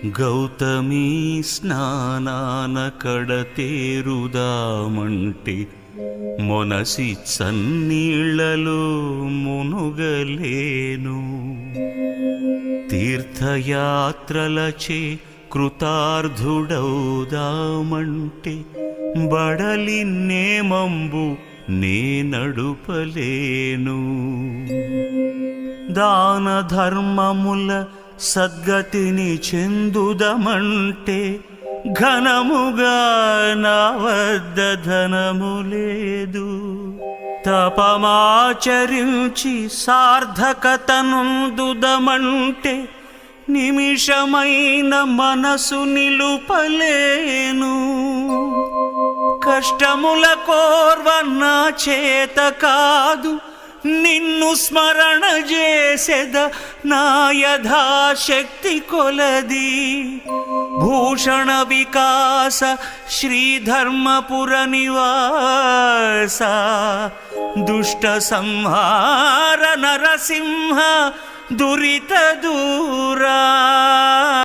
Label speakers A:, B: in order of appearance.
A: ಗೌತಮಿ ಸ್ನಾನಾನ ಕಡತೇರುದಾಮಂಟೆ ಮೊನಸಿ ಸನ್ನೀಳಲು ಮುನುಗಲೇನು. తీర్థయాత్రలచే కృతార్థుడౌదామంటే బడలి నేమంబు నే నడుపలేను. దాన ధర్మముల సద్గతిని చెందుదమంటే ఘనముగా నా వద్ద ధనము లేదు. తపమాచరించి సార్థకతనుందుదమంటే నిమిషమైన మనసు నిలుపలేను. కష్టముల కోర్వ నా చేత కాదు, నిన్ను స్మరణ చేసెద నా యథాశక్తి కొలది. భూషణ వికాస శ్రీధర్మపుర నివాస దుష్ట సంహార నరసింహ దురిత దూరా.